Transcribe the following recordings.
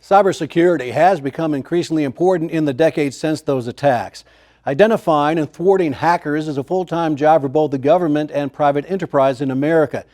Cybersecurity has become increasingly important in the decades since those attacks. Identifying and thwarting hackers is a full-time job for both the government and private enterprise in America.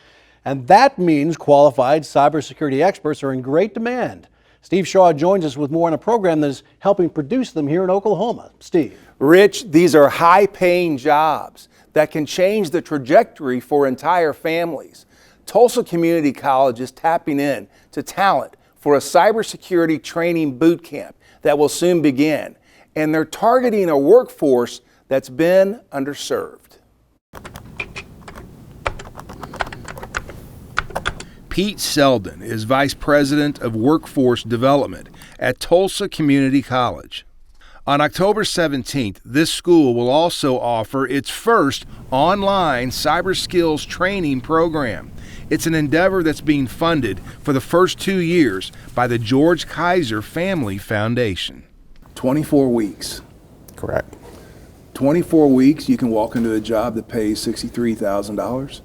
And that means qualified cybersecurity experts are in great demand. Steve Shaw joins us with more on a program that is helping produce them here in Oklahoma. Steve. Rich, these are high-paying jobs that can change the trajectory for entire families. Tulsa Community College is tapping in to talent for a cybersecurity training boot camp that will soon begin. And they're targeting a workforce that's been underserved. Pete Selden is Vice President of Workforce Development at Tulsa Community College. On October 17th, this school will also offer its first online cyber skills training program. It's an endeavor that's being funded for the first 2 years by the George Kaiser Family Foundation. 24 weeks. Correct. 24 weeks, you can walk into a job that pays $63,000.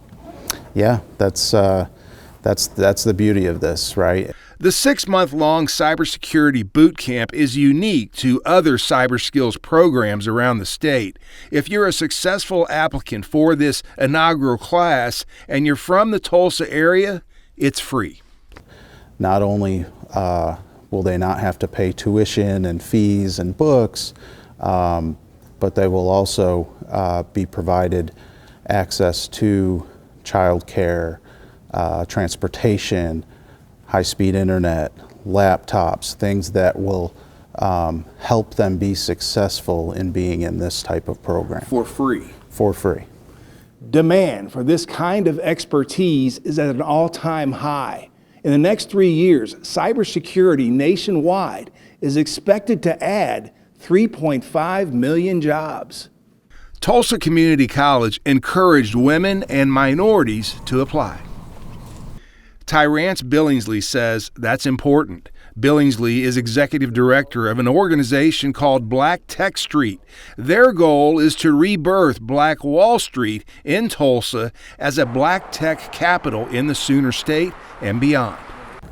Yeah, that's the beauty of this, right? The 6-month-long cybersecurity boot camp is unique to other cyber skills programs around the state. If you're a successful applicant for this inaugural class and you're from the Tulsa area, it's free. Not only will they not have to pay tuition and fees and books, but they will also be provided access to childcare, transportation, high-speed internet, laptops, things that will help them be successful in being in this type of program. For free. For free. Demand for this kind of expertise is at an all-time high. In the next 3 years, cybersecurity nationwide is expected to add 3.5 million jobs. Tulsa Community College encouraged women and minorities to apply. Tyrance Billingsley says that's important. Billingsley is executive director of an organization called Black Tech Street. Their goal is to rebirth Black Wall Street in Tulsa as a black tech capital in the Sooner State and beyond.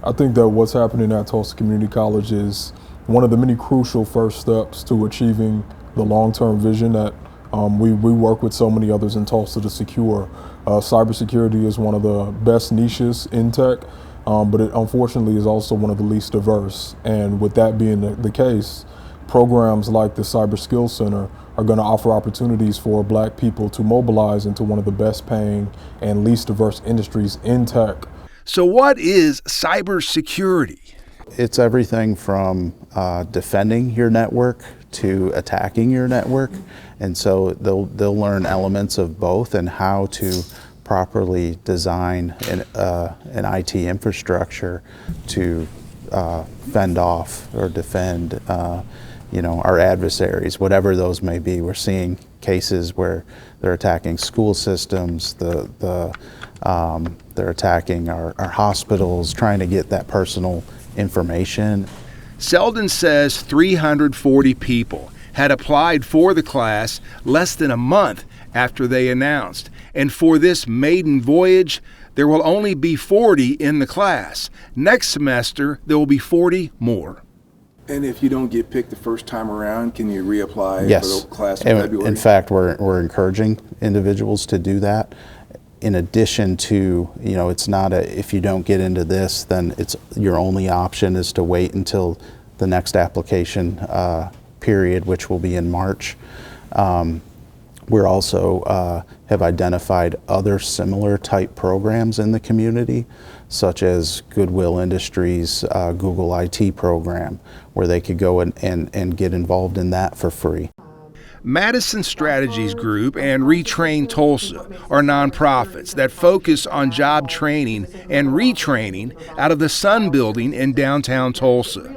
I think that what's happening at Tulsa Community College is one of the many crucial first steps to achieving the long-term vision that we work with so many others in Tulsa to secure. Cybersecurity is one of the best niches in tech, but it unfortunately is also one of the least diverse. And with that being the case, programs like the Cyber Skills Center are going to offer opportunities for Black people to mobilize into one of the best paying and least diverse industries in tech. So what is cybersecurity? It's everything from defending your network to attacking your network, and so they'll learn elements of both and how to properly design an IT infrastructure to fend off or defend our adversaries, whatever those may be. We're seeing cases where they're attacking school systems, they're attacking our hospitals, trying to get that personal information. Selden says 340 people had applied for the class less than a month after they announced. And for this maiden voyage, there will only be 40 in the class. Next semester, there will be 40 more. And if you don't get picked the first time around, can you reapply Yes. for the class in February? In fact, we're encouraging individuals to do that. In addition to, it's not if you don't get into this, then it's your only option is to wait until the next application period, which will be in March. We're also have identified other similar type programs in the community, such as Goodwill Industries Google IT program, where they could go and get involved in that for free. Madison Strategies Group and Retrain Tulsa are nonprofits that focus on job training and retraining out of the Sun Building in downtown Tulsa.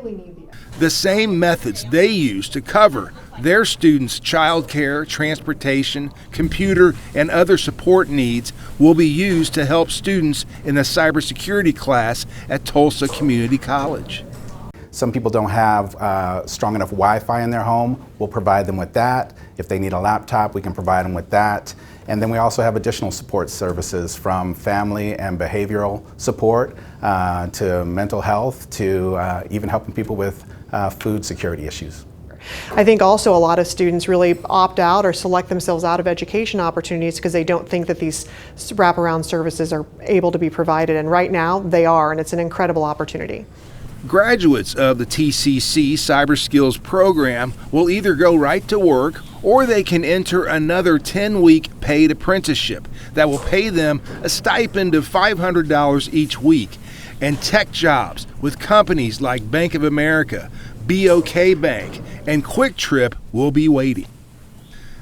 The same methods they use to cover their students' childcare, transportation, computer, and other support needs will be used to help students in the cybersecurity class at Tulsa Community College. Some people don't have strong enough Wi-Fi in their home. We'll provide them with that. If they need a laptop, we can provide them with that. And then we also have additional support services from family and behavioral support to mental health to even helping people with food security issues. I think also a lot of students really opt out or select themselves out of education opportunities because they don't think that these wraparound services are able to be provided, and right now they are, and it's an incredible opportunity. Graduates of the TCC Cyber Skills program will either go right to work or they can enter another 10-week paid apprenticeship that will pay them a stipend of $500 each week, and tech jobs with companies like Bank of America, BOK Bank, and Quick Trip will be waiting.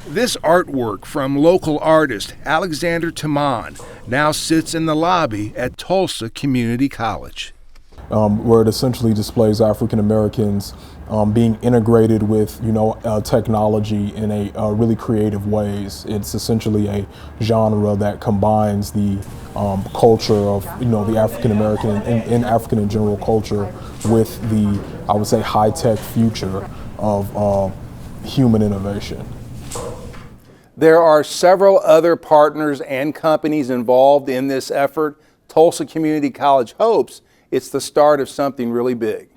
This artwork from local artist Alexander Taman now sits in the lobby at Tulsa Community College. Where it essentially displays African Americans being integrated with, technology in a really creative ways. It's essentially a genre that combines the culture of, the African American and African in general culture with the, I would say, high-tech future of human innovation. There are several other partners and companies involved in this effort. Tulsa Community College hopes it's the start of something really big.